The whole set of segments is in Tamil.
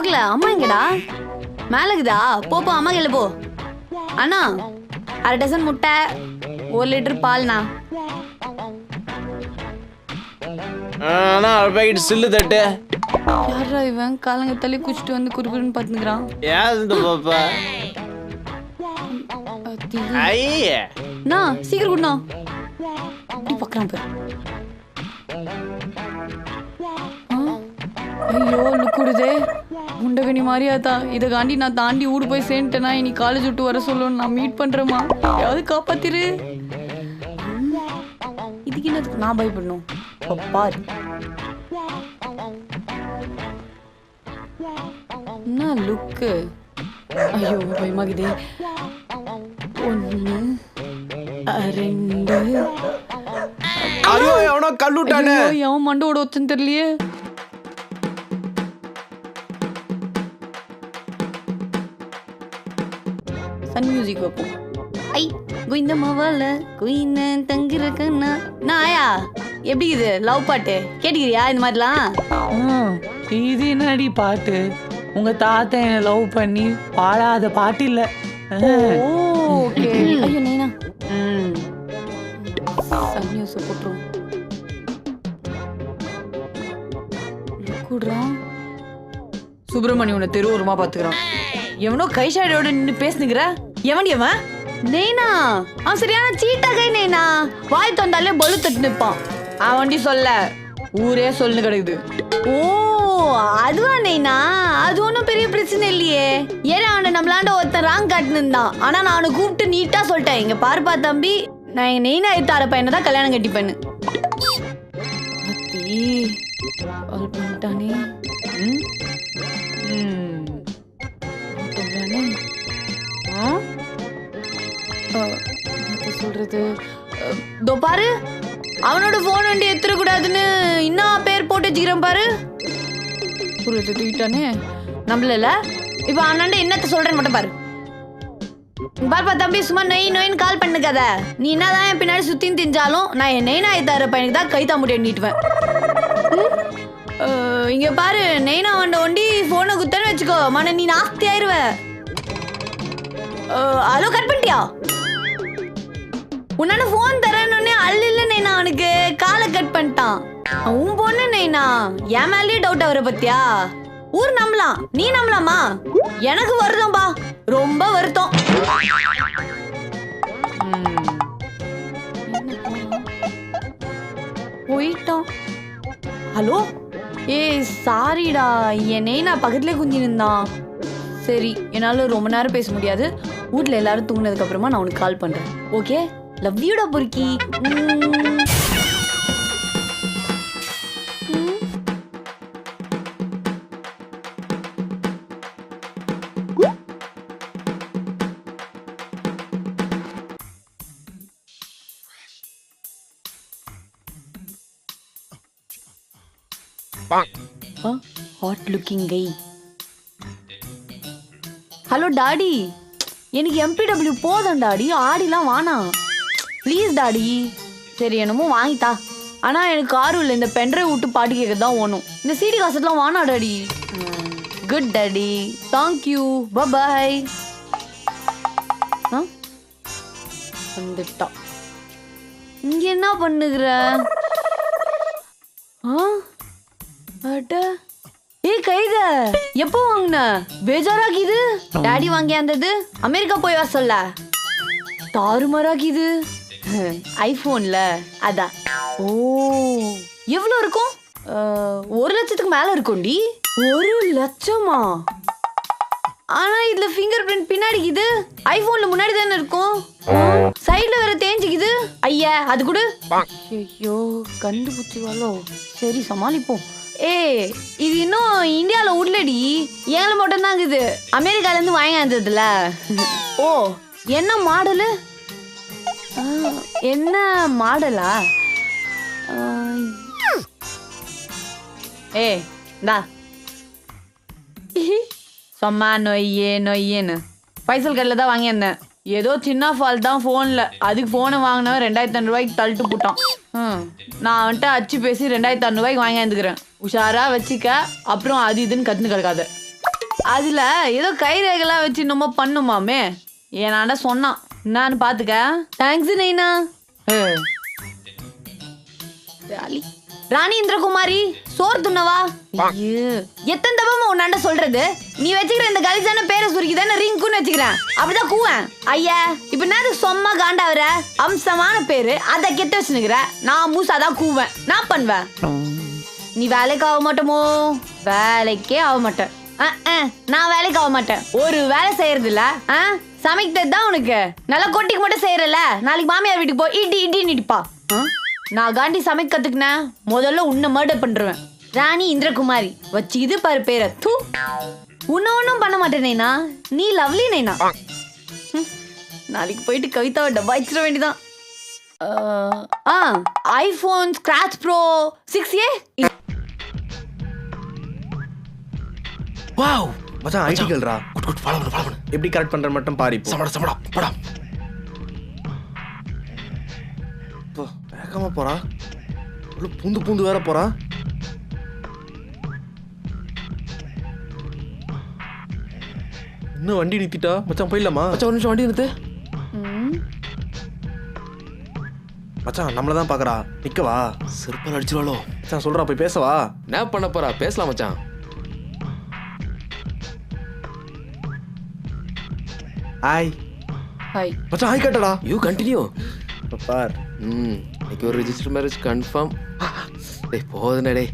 போகல. அம்மா எங்கடா? மேல இருக்குதா? போ போ அம்மா கையில போ. அண்ணா 1/2 டசன் முட்டை 1 லிட்டர் பால்ண்ணா. அண்ணா 1 பாக்கெட் சில்லு தட்டு. யாரா இவன் காலங்க தள்ளி குச்சிட்டு வந்து குறுகுறுன்னு பார்த்துக்கிறான்? ஏது பாப்பா ஐயே அண்ணா சீக்கிரம் குடுண்ணா. அப்படி பார்க்குறான் பாரு. ஐயோ லுக்குடுதே முண்டகனி மாதிரியாதா. இதை காண்டி நான் தாண்டி ஊடு போய் சேர்ந்துட்டேன்னா இனி காலேஜ் விட்டு வர சொல்லணும். நான் மீட் பண்றேம்மா, யாவது காப்பாத்திரு. இதுக்கு என்னதுக்கு நான் பயப்படணும்? பாரு என்ன லுக்கு. ஐயோ பயமாகுதே. 1 2 ஐயோ அவனோ கல்லுட்டானே. எவன் மண்டோட ஒத்துன்னு தெரியலையே. சன் மியூசிக் வைப்போம். ஐ குயிந்த மவால குயின தங்குற கண்ணா. நாயா எப்படி இது லவ் பாட்டு கேட்டுக்கிறியா? இந்த மாதிரிலாம் இது என்னடி பாட்டு? உங்க தாத்தா என்ன லவ் பண்ணி பாடாத பாட்டு இல்ல. ஓகே. ஐயோ நைனா சன் நியூஸ் போட்டுரும். கூடுறான் சுப்பிரமணியம் உன்னை தெருவோரமா பாத்துக்கிறான். எவனோ கைஷாடியோட நின்று பேசுனுங்கிற. எவன் எவன்? நெய்னா அவன் சரியான சீட்டா கை. நெய்னா வாய் தந்தாலே பலு தட்டு நிற்பான். அவன்டி சொல்ல ஊரே சொல்லு கிடைக்குது. ஓ அதுவா நெய்னா? அது ஒன்றும் பெரிய பிரச்சனை இல்லையே. ஏன்னா அவனை நம்மளாண்ட ஒருத்தன் ராங் காட்டுனுந்தான். ஆனா நான் அவனை கூப்பிட்டு நீட்டா சொல்லிட்டேன். இங்க பாருப்பா தம்பி, நான் எங்க நெய்னா எடுத்தார பையனை தான் கல்யாணம் கட்டிப்பேன்னு. கால் பண்ணிட்டானே. சொல்றது பாரு, அவனோட போன் வண்டி எடுத்துடக்கூடாதுன்னு இன்னும் பேர் போட்டு வச்சுக்கிறேன் பாரு. புரியுது தூக்கிட்டானே நம்மள. இப்ப அவனாண்ட என்னத்த சொல்றேன்னு மட்டும் பாரு. பாருப்பா தம்பி, சும்மா நொய் நொயின்னு கால் பண்ணுக்காத. நீ என்னதான் என் பின்னாடி சுத்தின்னு திஞ்சாலும் நான் என் நெய்னா தர பையனுக்கு தான் கைத்தா முடி எண்ணிட்டுவேன். இங்க பாரு, நெய்னா வண்ட ஒண்டி போனை குத்தன்னு வச்சுக்கோ, மன நீ நாஸ்தி ஆயிருவ. ஹலோ கட் பண்ணிட்டியா? உன்னால போன் தரேன்னு அல்ல இல்ல நெய்னா அவனுக்கு காலை கட் பண்ணிட்டான். உன் பொண்ணு நெய்னா என் மேலேயே டவுட் அவரை பத்தியா? ஊர் நம்பலாம், நீ நம்பலாமா? எனக்கு வருத்தம்பா, ரொம்ப வருத்தம். போயிட்டோம். ஹலோ ஏய் சாரிடா, என் நெய்னா பக்கத்துலேயே குஞ்சி நின்றான். சரி என்னால் ரொம்ப நேரம் பேச முடியாது. வீட்டில் எல்லாரும் தூங்கினதுக்கு அப்புறமா நான் உனக்கு கால் பண்ணுறேன். ஓகே லவ் யூடா பொறுக்கி. ஹாட் லுக்கிங் கை. ஹலோ டாடி, எனக்கு MPW போதும் டாடி, ஆடிலாம் வானாம் ப்ளீஸ் டாடி. சரி என்னமோ வாங்கித்தா. ஆனால் எனக்கு காரும் இல்லை, இந்த பென்ட்ரைவ் விட்டு பாட்டு கேட்க தான் ஓணும். இந்த CD காசெல்லாம் வானா டாடி. குட் டாடி, தேங்க்யூ, பாய். வந்துட்டா. இங்கே என்ன பண்ணுகிற? ஏய் கைத எப்போ வாங்கின? பேஜாராக்கிது. டாடி வாங்கியாந்தது அமெரிக்கா போய் வர சொல்ல. தாறுமாறாக்கிது. ஐபோன்ல அதான். ஓ எவ்வளோ இருக்கும்? 1 லட்சத்துக்கு மேல இருக்கும்டி. 1 லட்சமா? ஆனா இதுல ஃபிங்கர் பிரிண்ட் பின்னாடிக்குது. ஐபோன்ல முன்னாடி தானே இருக்கும். சைடுல வேற தேஞ்சிக்குது. ஐயா அது கூட. ஐயோ கண்டுபிடிச்சிவாளோ. சரி சமாளிப்போம். இது இன்னும் இந்தியால உள்ளடி, ஏழு மட்டும் தான் இருக்குது. அமெரிக்கால இருந்து வாங்கி வந்ததுல. ஓ என்ன மாடலு? என்ன மாடலா? டா சும்மா நொய்யேன்னு பைசல் கடையில் தான் வாங்கியிருந்தேன். ஏதோ சின்ன ஃபால் தான் ஃபோனில். அதுக்கு ஃபோனை வாங்கினவன் 2500 ரூபாய்க்கு தள்ளிட்டு போட்டான். நான் வந்துட்டு அச்சு பேசி 2500 ரூபாய்க்கு வாங்கியாந்துக்கிறேன். உஷாராக வச்சுக்க, அப்புறம் அது இதுன்னு கற்றுன்னு கிடக்காத. அதுல ஏதோ கைரேகெல்லாம் வச்சு நம்ம பண்ணுமாமே ஏனாண்ட சொன்னான் நான் பாத்துக்க. தேங்க்ஸ் நைனா. ராணி இந்திரகுமாரி சோறு துண்ணவா. எத்தனை தப்பமா உன்னாண்ட சொல்றது? நீ வச்சுக்கிற இந்த கலிஜான பேரை சுருக்கி தானே ரிங்குன்னு வச்சுக்கிறேன். அப்படிதான் கூவேன். ஐயா இப்ப என்ன சொம்மா காண்டாவற? அம்சமான பேரு அதை கெட்ட வச்சுனுக்குற. நான் மூசாதான் கூவேன். நான் பண்ணுவேன். நீ வேலைக்கு ஆக மாட்டோமோ? வேலைக்கே ஆக மாட்டேன். நான் வேலைக்கு ஆக மாட்டேன். ஒரு வேலை செய்யறது இல்ல. சமைக்கிறது தான் உனக்கு. நல்லா கொட்டிக்கு மட்டும் செய்யறல. நாளைக்கு மாமியார் வீட்டுக்கு போ இடி இடி நிடிப்பா. நான் காண்டி சமைக்க கத்துக்கினேன். முதல்ல உன்னை மர்டர் பண்றேன். ராணி இந்திரகுமாரி வச்சு இது பாரு பேரை. தூ உன்ன ஒன்னும் பண்ண மாட்டேனேனா. நீ லவ்லி நைனா. நாளைக்கு போயிட்டு கவிதாவை டப்பா வச்சிட வேண்டியதான். IPhone scratch bro 6A. Wow மச்சான் ஐடி கேள்றா. குட் குட் ஃபாலோ பண்ணு. எப்படி கரெக்ட் பண்ற மட்டும் பாரு. இப்போ சமடா போடா. போ வேகமா போறா. உள்ள பூந்து வேற போறா. இன்னும் வண்டி நிறுத்திட்டா. மச்சான் போயிடலாமா? மச்சான் ஒரு நிமிஷம் வண்டி நிறுத்து. மச்சான் நம்மள தான் பாக்குறா. நிக்கவா? செருப்பால் அடிச்சிருவாளோ? மச்சான் சொல்றா போய் பேசவா? என்ன பண்ண போறா? பேசலாம் மச்சான். ஹாய் ஹாய் மச்சான் ஹாய் கட்டடா. You continue. பார் இன்னைக்கு ஒரு ரெஜிஸ்டர் மேரேஜ் கன்ஃபார்ம். டேய் போதுனே டேய்.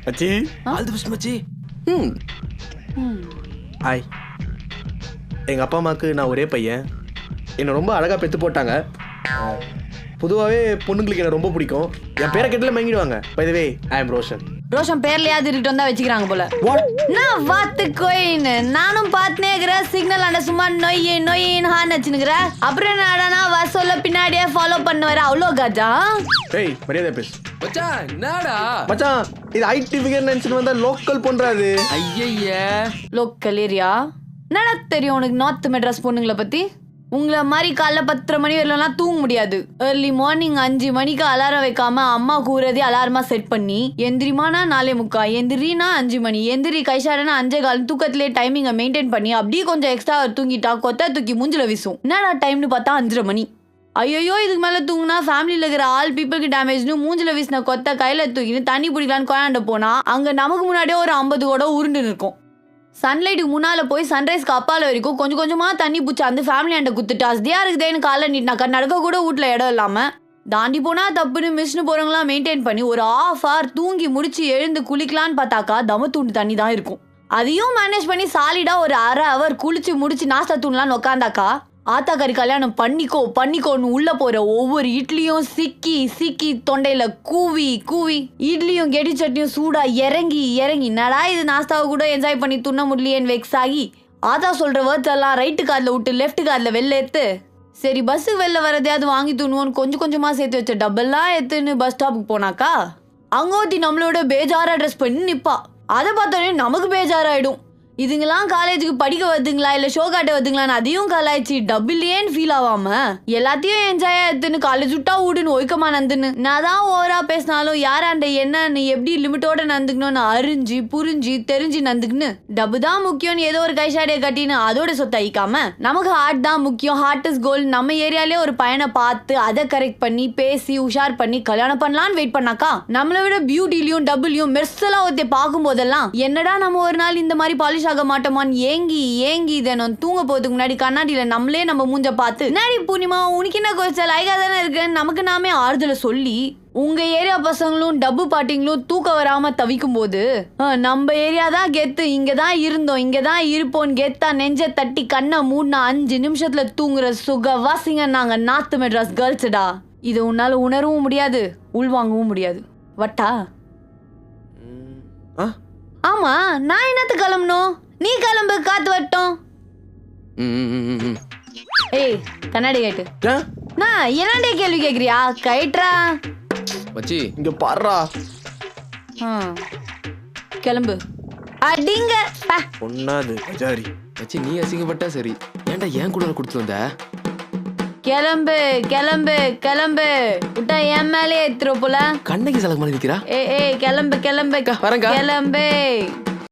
மச்சி ஆல் தி பெஸ்ட் மச்சி. ஹாய். எங்க அப்பா அம்மாக்கு நான் ஒரே பையன். என்னை ரொம்ப அழகா பெத்து போட்டாங்க. பொதுவாகவே பொண்ணுங்களுக்கு என்ன ரொம்ப பிடிக்கும். என் பேரை கேட்டல மயங்கிடுவாங்க. By the way I am Roshan. Roshan பேர்லயாவது ரிட்டன் தான் வச்சுக்கிறாங்க போல. நான் வாத்து கோயின் நானும் பாத்துனே இருக்கிறேன். சிக்னல் ஆண்ட சும்மா நொய்யின்னு ஹான்னு வச்சுனுக்கிறேன். அப்புறம் என்னடா வசூல பின்னாடியே ஃபாலோ பண்ணுவாரு. அவ்வளோ காஜா. ஏய் மரியாதை பேசு மச்சான். என்னடா மச்சான் இது ஐடி ஃபிகர் நினைச்சிட்டு வந்தா லோக்கல் பண்றாது. ஐயய்ய லோக்கல் ஏரியா. என்னடா தெரியும் உனக்கு நார்த் மெட்ராஸ் பொண்ணுங்களை பத்தி? உங்களை மாதிரி காலைல 10 மணி வரலாம் தூங்க முடியாது. ஏர்லி மார்னிங் 5 மணிக்கு அலாரம் வைக்காம அம்மா கூறதே அலாரமா செட் பண்ணி எந்திரிமானா 4:45, எந்திரினா 5 மணி, எந்திரி கைஷாடனா 5:15 தூக்கத்திலே டைமிங்கை மெயின்டைன் பண்ணி அப்படியே கொஞ்சம் எக்ஸ்ட்ரா தூங்கிட்டா கொத்த தூக்கி மூஞ்சில வீசும். என்னடா டைம்னு பார்த்தா 5:30 மணி. ஐயோ இதுக்கு மேலே தூங்கினா ஃபேமிலியில் இருக்கிற ஆல் பீப்புளுக்கு டேமேஜ்னு மூஞ்சில வீசின கொத்த கையில் தூக்கின்னு தண்ணி பிடிக்கலான்னு கொண்டாண்ட போனா அங்கே நமக்கு முன்னாடியே ஒரு 50 கூட உருண்டு நிற்கும். சன்லைட்டுக்கு முன்னால போய் சன்ரைஸ்க்கு அப்பால வரைக்கும் கொஞ்சம் கொஞ்சமா தண்ணி பூச்சி அந்த ஃபேமிலி ஆண்ட குத்துட்டு அசதியா இருக்குதேன்னு காலை நீட்டினாக்கா நடக்க கூட வீட்டில் இடம் இல்லாம தாண்டி போனா தப்புன்னு மிஸ்னு போறவங்களாம் மெயின்டைன் பண்ணி ஒரு 1/2 hour தூங்கி முடிச்சு எழுந்து குளிக்கலான்னு பார்த்தாக்கா தம தூண்டு தண்ணி தான் இருக்கும். அதையும் மேனேஜ் பண்ணி சாலிடா ஒரு 1/2 hour குளிச்சு முடிச்சு நாஸ்தா தூண்லான்னு உக்காந்தாக்கா ஆத்தாக்கறி கல்யாணம் பண்ணிக்கோன்னு உள்ள போற ஒவ்வொரு இட்லியும் சிக்கி தொண்டையில கூவி இட்லியும் கெடி சட்னியும் சூடா இறங்கி என்னடா இது நாஸ்தாவை கூட என்ஜாய் பண்ணி துண்ண முடியலையேன்னு வெக்ஸ் ஆகி ஆத்தா சொல்ற வேர்ட்ஸ் எல்லாம் ரைட்டு காதில் விட்டு லெஃப்ட் காதில் வெளில எடுத்து சரி பஸ்ஸுக்கு வெளில வரதையாவது வாங்கி துண்ணுவோன்னு கொஞ்சமா சேர்த்து வச்ச டப்பெல்லாம் எடுத்துன்னு பஸ் ஸ்டாப்புக்கு போனாக்கா அங்கோத்தி நம்மளோட பேஜாரா ட்ரெஸ் பண்ணி நிப்பா. அதை பார்த்தோன்னே நமக்கு பேஜாராயிடும். இதுங்கெல்லாம் காலேஜுக்கு படிக்க வருதுங்களா இல்ல ஷோ காட்ட வருதுங்களான்னு அதையும் கலாய்ச்சி டபுள்லேன்னு ஃபீல் ஆகாம எல்லாத்தையும் என்ஜாயா எடுத்துன்னு காலேஜ் விட்டா விடுன்னு ஒய்க்கமா நந்துன்னு நான் தான் ஓவரா பேசினாலும் யாராண்ட என்னன்னு எப்படி லிமிட்டோட நந்துக்கணும்னு அறிஞ்சு புரிஞ்சு தெரிஞ்சு நந்துக்குன்னு டப்பு தான் முக்கியம்னு ஏதோ ஒரு கைஷாடியை கட்டின்னு அதோட சொத்தை அழிக்காம நமக்கு ஹார்ட் தான் முக்கியம், ஹார்ட் இஸ் கோல். நம்ம ஏரியாலே ஒரு பையனை பார்த்து அதை கரெக்ட் பண்ணி பேசி உஷார் பண்ணி கல்யாணம் பண்ணலான்னு வெயிட் பண்ணாக்கா நம்மளை விட பியூட்டிலையும் டபுள்லையும் மெர்சலா ஒருத்தைய பார்க்கும் போதெல்லாம் என்னடா நம்ம ஒரு நாள் இந்த மாதிரி பாலிஷ் ஆக மாட்டோமான்னு ஏங்கி தினம் தூங்க போறதுக்கு முன்னாடி கண்ணாடியில நம்மளே நம்ம மூஞ்ச பார்த்து நாடி பூர்ணிமா உனக்கு என்ன கொஞ்சம் லைகா தானே இருக்குன்னு நமக்கு நாமே ஆறுதலை சொல்லி உங்க ஏரியா பசங்களும் டப்பு பாட்டிங்களும் தூக்க வராம தவிக்கும் போது நம்ம ஏரியா தான் கெத்து, இங்கதான் இருந்தோம் இங்கதான் இருப்போம் கெத்தா நெஞ்ச தட்டி கண்ணை மூடினா 5 நிமிஷத்துல தூங்குற சுகவாசிங்க நாங்க நார்த் மெட்ராஸ் கேர்ள்ஸ்டா. இதை உன்னால உணரவும் முடியாது உள்வாங்கவும் முடியாது. வட்டா? ஆமா நான் என்னத்து கிளம்பணும்? நீ கிளம்பு காத்து வட்டம். ஏய் கண்ணாடி கேட்டு நான் என்னடே கேள்வி கேக்குறியா? கைட்ரா மச்சி இங்க பாடுறா. கிளம்பு அடிங்க பொண்ணாது பஜாரி. மச்சி நீ அசிங்கப்பட்டா சரி. ஏன்டா ஏன் கூட கொடுத்து வந்த? கிளம்பு விட்டா என் மேலே ஏத்துற போல. கண்ணகி சலக்கு மாதிரி நிக்கிறா. ஏ கிளம்பு வரேன்க்கா. கிளம்பு.